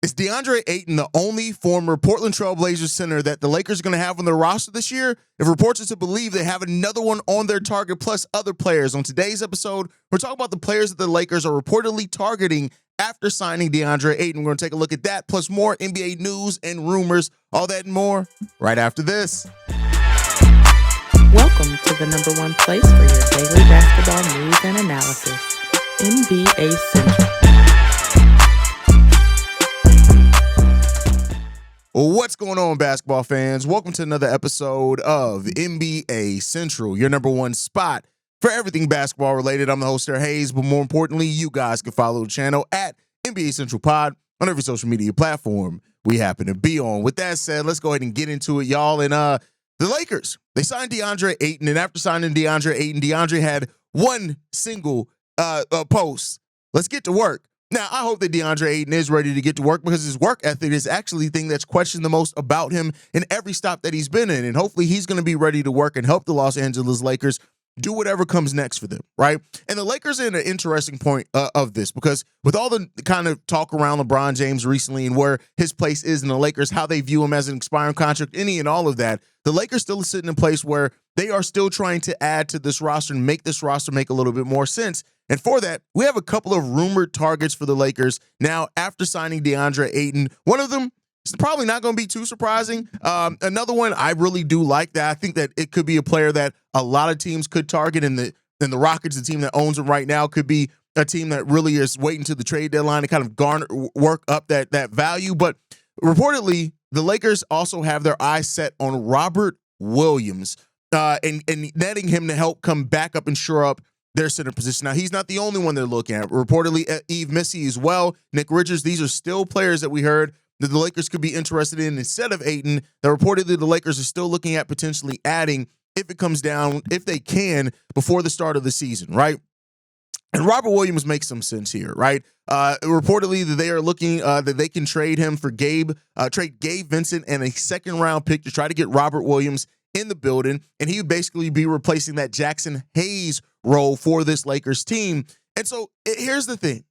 Is DeAndre Ayton the only former Portland Trail Blazers center that the Lakers are going to have on their roster this year? If reports are to believe, they have another one on their target plus other players. On today's episode, we're talking about the players that the Lakers are reportedly targeting after signing DeAndre Ayton. We're going to take a look at that, plus more NBA news and rumors, all that and more, right after this. Welcome to the number one place for your daily basketball news and analysis, NBA Central. What's going on, basketball fans? Welcome to another episode of NBA Central, your number one spot for everything basketball related. I'm the host, Yves, but more importantly, you guys can follow the channel at NBA Central Pod on every social media platform we happen to be on. With that said, let's go ahead and get into it, y'all. And the Lakers, they signed DeAndre Ayton, and after signing DeAndre Ayton, DeAndre had one single post. Let's get to work. Now, I hope that DeAndre Ayton is ready to get to work because his work ethic is actually the thing that's questioned the most about him in every stop that he's been in. And hopefully he's going to be ready to work and help the Los Angeles Lakers do whatever comes next for them, right? And the Lakers are in an interesting point of this because with all the kind of talk around LeBron James recently and where his place is in the Lakers, how they view him as an expiring contract, any and all of that, the Lakers still sitting in a place where they are still trying to add to this roster and make this roster make a little bit more sense. And for that, we have a couple of rumored targets for the Lakers now after signing DeAndre Ayton. One of them is probably not going to be too surprising. Another one, I really do like that. I think that it could be a player that a lot of teams could target, and the Rockets, the team that owns him right now, could be a team that really is waiting to the trade deadline to kind of work up that value. But reportedly, the Lakers also have their eyes set on Robert Williams and netting him to help come back up and shore up their center position. Now, he's not the only one they're looking at. Reportedly, yves, Missy as well, Nick Richards. These are still players that we heard that the Lakers could be interested in instead of Ayton, that reportedly the Lakers are still looking at potentially adding if it comes down, if they can, before the start of the season, right? And Robert Williams makes some sense here, right? Reportedly that they are looking that they can trade him for trade Gabe Vincent and a second-round pick to try to get Robert Williams in the building, and he would basically be replacing that Jackson Hayes role for this Lakers team. And so here's the thing.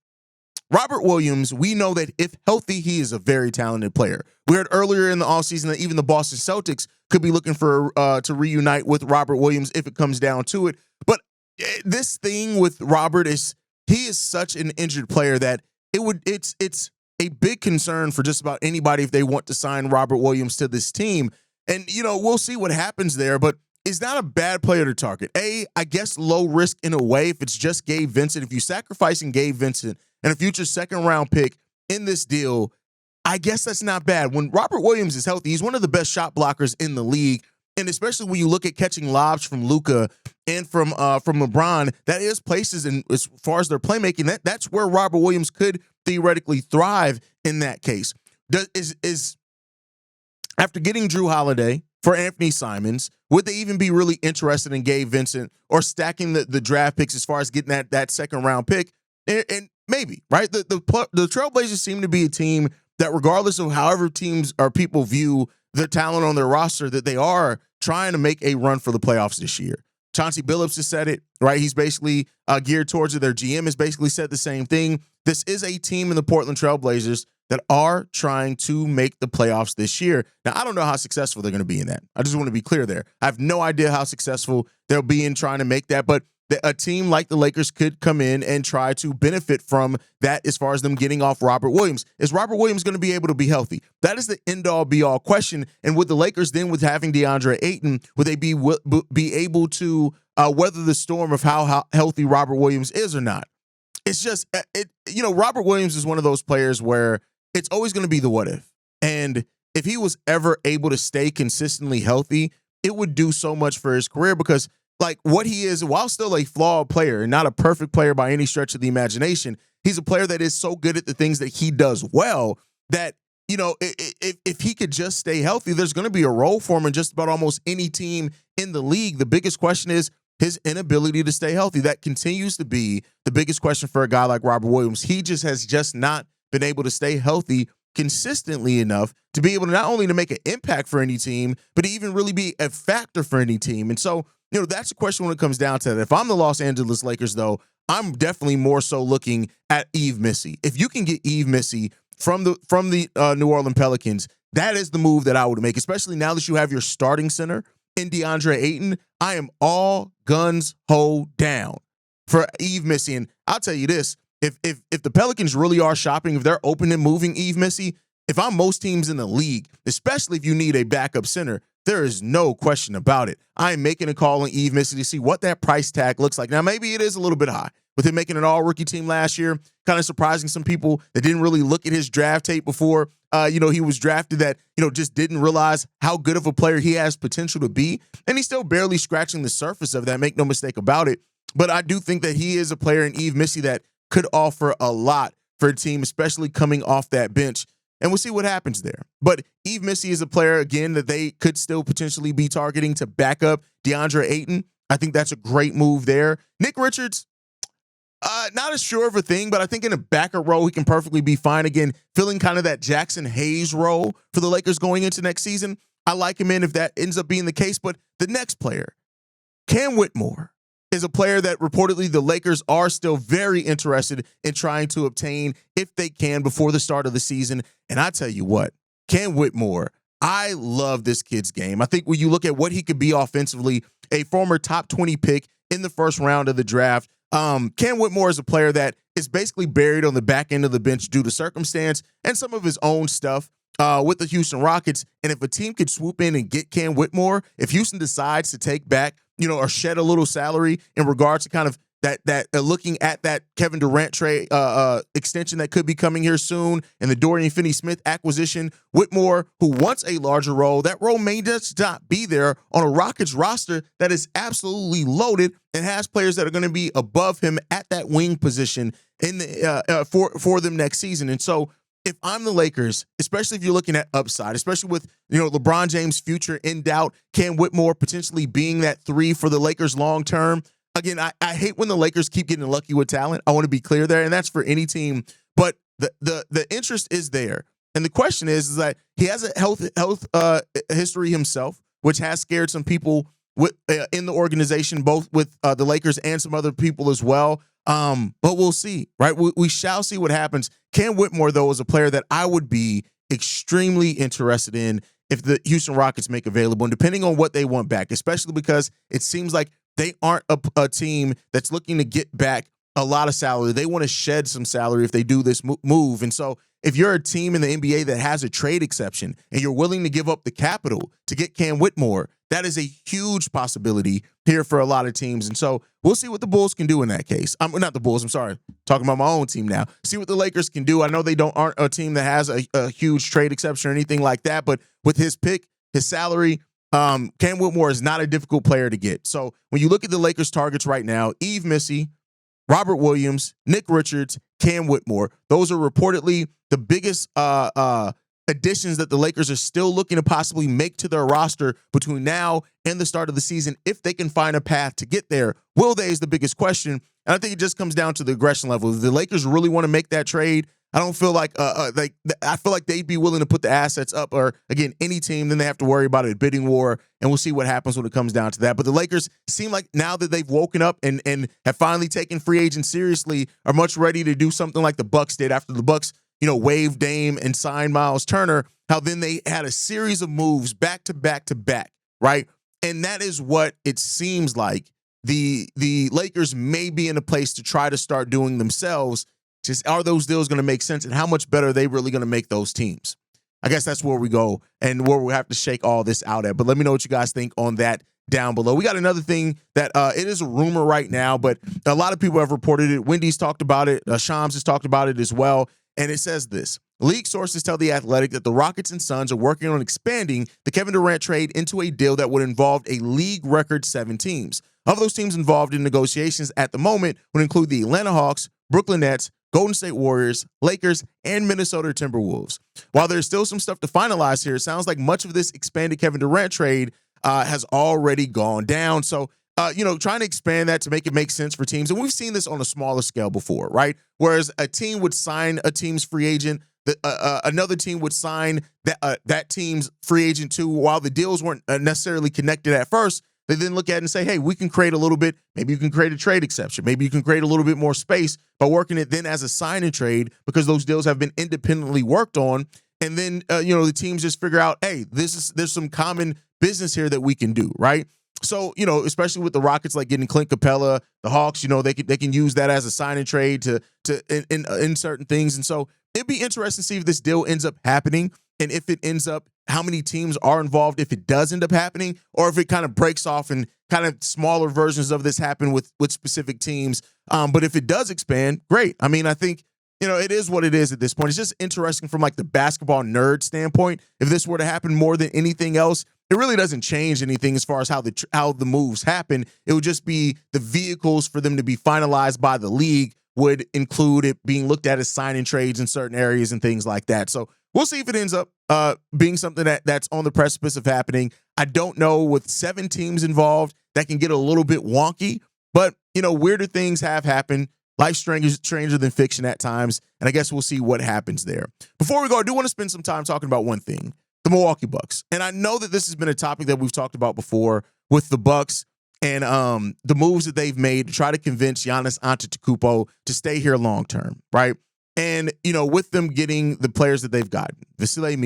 Robert Williams, we know that if healthy, he is a very talented player. We heard earlier in the offseason that even the Boston Celtics could be looking for to reunite with Robert Williams if it comes down to it. But this thing with Robert is he is such an injured player that it's a big concern for just about anybody if they want to sign Robert Williams to this team. And, we'll see what happens there, but it's not a bad player to target. I guess low risk in a way if it's just Gabe Vincent. If you're sacrificing Gabe Vincent and a future second-round pick in this deal, I guess that's not bad. When Robert Williams is healthy, he's one of the best shot blockers in the league, and especially when you look at catching lobs from Luka and from LeBron, that is places, and as far as their playmaking, that's where Robert Williams could theoretically thrive in that case. After getting Drew Holiday for Anthony Simons, would they even be really interested in Gabe Vincent or stacking the draft picks as far as getting that second-round pick? And maybe, right? The Trailblazers seem to be a team that regardless of however teams or people view their talent on their roster, that they are trying to make a run for the playoffs this year. Chauncey Billups has said it, right? He's basically geared towards it. Their GM has basically said the same thing. This is a team in the Portland Trailblazers that are trying to make the playoffs this year. Now, I don't know how successful they're going to be in that. I just want to be clear there. I have no idea how successful they'll be in trying to make that, but a team like the Lakers could come in and try to benefit from that as far as them getting off Robert Williams. Is Robert Williams going to be able to be healthy? That is the end-all, be-all question. And with the Lakers then with having DeAndre Ayton, would they be able to weather the storm of how healthy Robert Williams is or not? It's just, Robert Williams is one of those players where it's always going to be the what if. And if he was ever able to stay consistently healthy, it would do so much for his career because, like, what he is, while still a flawed player and not a perfect player by any stretch of the imagination, he's a player that is so good at the things that he does well that, if he could just stay healthy, there's going to be a role for him in just about almost any team in the league. The biggest question is his inability to stay healthy. That continues to be the biggest question for a guy like Robert Williams. He has not been able to stay healthy consistently enough to be able to not only to make an impact for any team, but to even really be a factor for any team. And so, that's a question when it comes down to that. If I'm the Los Angeles Lakers, though, I'm definitely more so looking at yves Missy. If you can get yves Missy from the New Orleans Pelicans, that is the move that I would make, especially now that you have your starting center in DeAndre Ayton. I am all guns ho down for Yves Missy. And I'll tell you this, if the Pelicans really are shopping, if they're open and moving Yves Missy, if I'm most teams in the league, especially if you need a backup center, there is no question about it. I am making a call on Yves Missy to see what that price tag looks like. Now, maybe it is a little bit high with him making an all-rookie team last year, kind of surprising some people that didn't really look at his draft tape before, he was drafted, that, just didn't realize how good of a player he has potential to be. And he's still barely scratching the surface of that, make no mistake about it. But I do think that he is a player in Yves Missy that could offer a lot for a team, especially coming off that bench. And we'll see what happens there. But Yves Missy is a player, again, that they could still potentially be targeting to back up DeAndre Ayton. I think that's a great move there. Nick Richards, not as sure of a thing, but I think in a backup role, he can perfectly be fine. Again, filling kind of that Jackson Hayes role for the Lakers going into next season. I like him in if that ends up being the case. But the next player, Cam Whitmore, is a player that reportedly the Lakers are still very interested in trying to obtain if they can before the start of the season. And I tell you what, Cam Whitmore, I love this kid's game. I think when you look at what he could be offensively, a former top 20 pick in the first round of the draft, Cam Whitmore is a player that is basically buried on the back end of the bench due to circumstance and some of his own stuff with the Houston Rockets. And if a team could swoop in and get Cam Whitmore, if Houston decides to take back, or shed a little salary in regards to kind of that looking at that Kevin Durant trade extension that could be coming here soon, and the Dorian Finney-Smith acquisition, Whitmore, who wants a larger role, that role may just not be there on a Rockets roster that is absolutely loaded and has players that are going to be above him at that wing position in the for them next season. And so, if I'm the Lakers, especially if you're looking at upside, especially with LeBron James' future in doubt, Cam Whitmore potentially being that 3 for the Lakers long term. Again, I hate when the Lakers keep getting lucky with talent. I want to be clear there, and that's for any team. But the interest is there, and the question is that he has a health history himself, which has scared some people in the organization, both with the Lakers and some other people as well. But we'll see, right? We shall see what happens. Cam Whitmore, though, is a player that I would be extremely interested in if the Houston Rockets make available, and depending on what they want back, especially because it seems like they aren't a team that's looking to get back a lot of salary. They want to shed some salary if they do this move. And so if you're a team in the NBA that has a trade exception and you're willing to give up the capital to get Cam Whitmore, that is a huge possibility here for a lot of teams. And so we'll see what the Bulls can do in that case. Not the Bulls, I'm sorry. Talking about my own team now. See what the Lakers can do. I know they aren't a team that has a huge trade exception or anything like that, but with his pick, his salary, Cam Whitmore is not a difficult player to get. So when you look at the Lakers targets right now, Yves Missy, Robert Williams, Nick Richards, Cam Whitmore, those are reportedly the biggest additions that the Lakers are still looking to possibly make to their roster between now and the start of the season. If they can find a path to get there, will they is the biggest question. And I think it just comes down to the aggression level. If the Lakers really want to make that trade, I don't feel like I feel like they'd be willing to put the assets up, or again, any team, then they have to worry about a bidding war, and we'll see what happens when it comes down to that. But the Lakers seem like now that they've woken up and have finally taken free agents seriously, are much ready to do something like the Bucks did after the Bucks, waived Dame and signed Myles Turner, how then they had a series of moves back to back to back, right? And that is what it seems like the Lakers may be in a place to try to start doing themselves. Just, are those deals going to make sense, and how much better are they really going to make those teams? I guess that's where we go and where we have to shake all this out at. But let me know what you guys think on that down below. We got another thing that it is a rumor right now, but a lot of people have reported it. Wendy's talked about it. Shams has talked about it as well. And it says this: league sources tell The Athletic that the Rockets and Suns are working on expanding the Kevin Durant trade into a deal that would involve a league record 7 teams. Of those teams involved in negotiations at the moment would include the Atlanta Hawks, Brooklyn Nets, Golden State Warriors, Lakers, and Minnesota Timberwolves. While there's still some stuff to finalize here, it sounds like much of this expanded Kevin Durant trade has already gone down. So, trying to expand that to make it make sense for teams. And we've seen this on a smaller scale before, right? Whereas a team would sign a team's free agent, another team would sign that team's free agent too, while the deals weren't necessarily connected at first. they then look at it and say, hey, we can create a little bit. Maybe you can create a trade exception. Maybe you can create a little bit more space by working it then as a sign and trade because those deals have been independently worked on. And then, the teams just figure out, hey, there's some common business here that we can do, right? So, especially with the Rockets, like getting Clint Capella, the Hawks, they can use that as a sign and trade to in certain things. And so it'd be interesting to see if this deal ends up happening. And if it ends up, how many teams are involved if it does end up happening, or if it kind of breaks off and kind of smaller versions of this happen with specific teams. But if it does expand, great. I mean, I think, it is what it is at this point. It's just interesting from like the basketball nerd standpoint. If this were to happen more than anything else, it really doesn't change anything as far as how the moves happen. It would just be the vehicles for them to be finalized by the league would include it being looked at as signing trades in certain areas and things like that. So we'll see if it ends up being something that's on the precipice of happening. I don't know, with 7 teams involved, that can get a little bit wonky, but weirder things have happened. Life's stranger than fiction at times, and I guess we'll see what happens there. Before we go, I do want to spend some time talking about one thing, the Milwaukee Bucks. And I know that this has been a topic that we've talked about before with the Bucks and the moves that they've made to try to convince Giannis Antetokounmpo to stay here long term, right? And, with them getting the players that they've gotten, Vasilije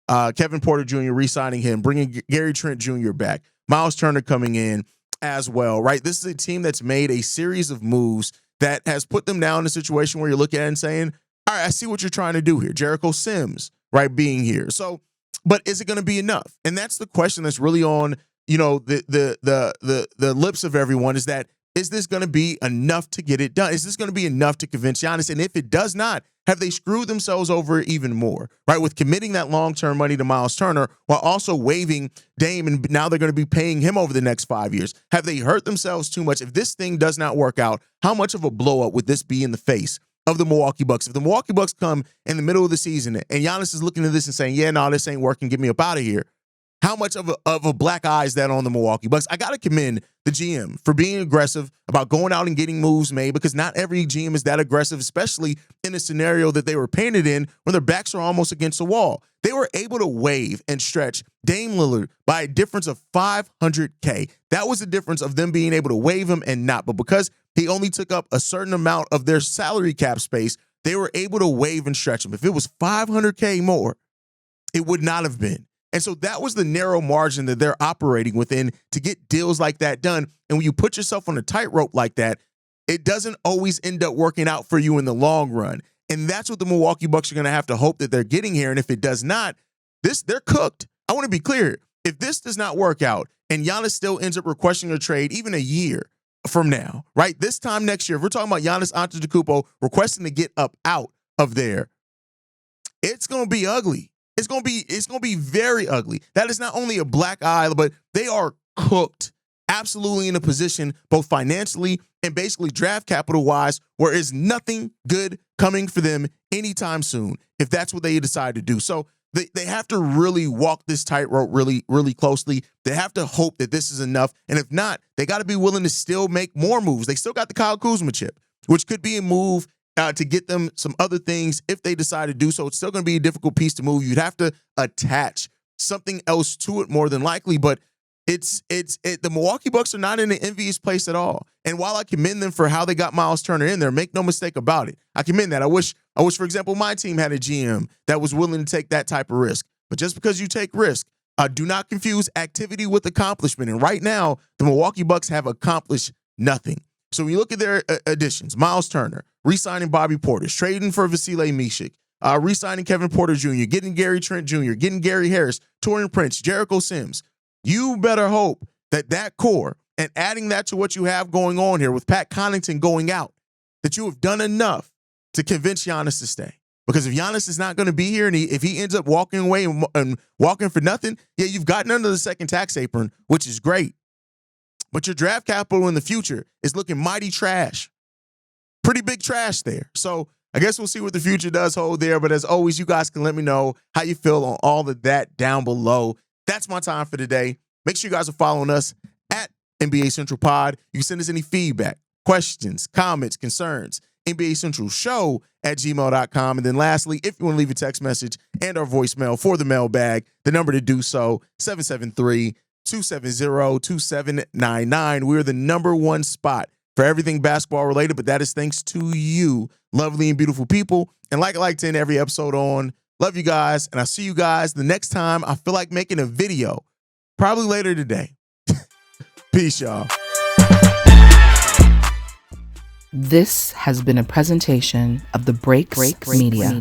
Micic, Kevin Porter Jr. re-signing him, bringing Gary Trent Jr. back, Myles Turner coming in as well, right? This is a team that's made a series of moves that has put them down in a situation where you're looking at it and saying, all right, I see what you're trying to do here. Jericho Sims, right, being here. So, but is it going to be enough? And that's the question that's really on, the lips of everyone, is this going to be enough to get it done? Is this going to be enough to convince Giannis? And if it does not, have they screwed themselves over even more, right? With committing that long-term money to Myles Turner while also waiving Dame, and now they're going to be paying him over the next 5 years. Have they hurt themselves too much? If this thing does not work out, how much of a blow-up would this be in the face of the Milwaukee Bucks? If the Milwaukee Bucks come in the middle of the season and Giannis is looking at this and saying, yeah, no, this ain't working, get me up out of here, how much of a black eye is that on the Milwaukee Bucks? I got to commend the GM for being aggressive about going out and getting moves made, because not every GM is that aggressive, especially in a scenario that they were painted in when their backs are almost against the wall. They were able to waive and stretch Dame Lillard by a difference of $500K. That was the difference of them being able to waive him and not. But because he only took up a certain amount of their salary cap space, they were able to waive and stretch him. If it was $500K more, it would not have been. And so that was the narrow margin that they're operating within to get deals like that done. And when you put yourself on a tightrope like that, it doesn't always end up working out for you in the long run. And that's what the Milwaukee Bucks are going to have to hope that they're getting here. And if it does not, they're cooked. I want to be clear. If this does not work out and Giannis still ends up requesting a trade even a year from now, right? This time next year, if we're talking about Giannis Antetokounmpo requesting to get up out of there, it's going to be ugly. It's going to be very ugly. That is not only a black eye, but they are cooked, absolutely in a position, both financially and basically draft capital wise, where there's nothing good coming for them anytime soon, if that's what they decide to do. So they have to really walk this tightrope really, really closely. They have to hope that this is enough. And if not, they got to be willing to still make more moves. They still got the Kyle Kuzma chip, which could be a move to get them some other things if they decide to do so. It's still going to be a difficult piece to move. You'd have to attach something else to it more than likely, but the Milwaukee Bucks are not in an envious place at all. And while I commend them for how they got Myles Turner in there, make no mistake about it, I commend that. I wish, for example, my team had a GM that was willing to take that type of risk. But just because you take risk, do not confuse activity with accomplishment. And right now, the Milwaukee Bucks have accomplished nothing. So when you look at their additions, Myles Turner, re-signing Bobby Portis, trading for Vasilije Micic, re-signing Kevin Porter Jr., getting Gary Trent Jr., getting Gary Harris, Taurean Prince, Jericho Sims, you better hope that core and adding that to what you have going on here with Pat Connaughton going out, that you have done enough to convince Giannis to stay. Because if Giannis is not going to be here and if he ends up walking away and walking for nothing, yeah, you've gotten under the second tax apron, which is great. But your draft capital in the future is looking mighty trash. Pretty big trash there. So I guess we'll see what the future does hold there. But as always, you guys can let me know how you feel on all of that down below. That's my time for today. Make sure you guys are following us at NBA Central Pod. You can send us any feedback, questions, comments, concerns, NBA Central Show at gmail.com. And then lastly, if you want to leave a text message and our voicemail for the mailbag, the number to do so, 773 270-2799. We're the number one spot for everything basketball related, but that is thanks to you, lovely and beautiful people. And like I like to end every episode on, love you guys, and I'll see you guys the next time I feel like making a video, probably later today. Peace, y'all. This has been a presentation of the Breaks Media.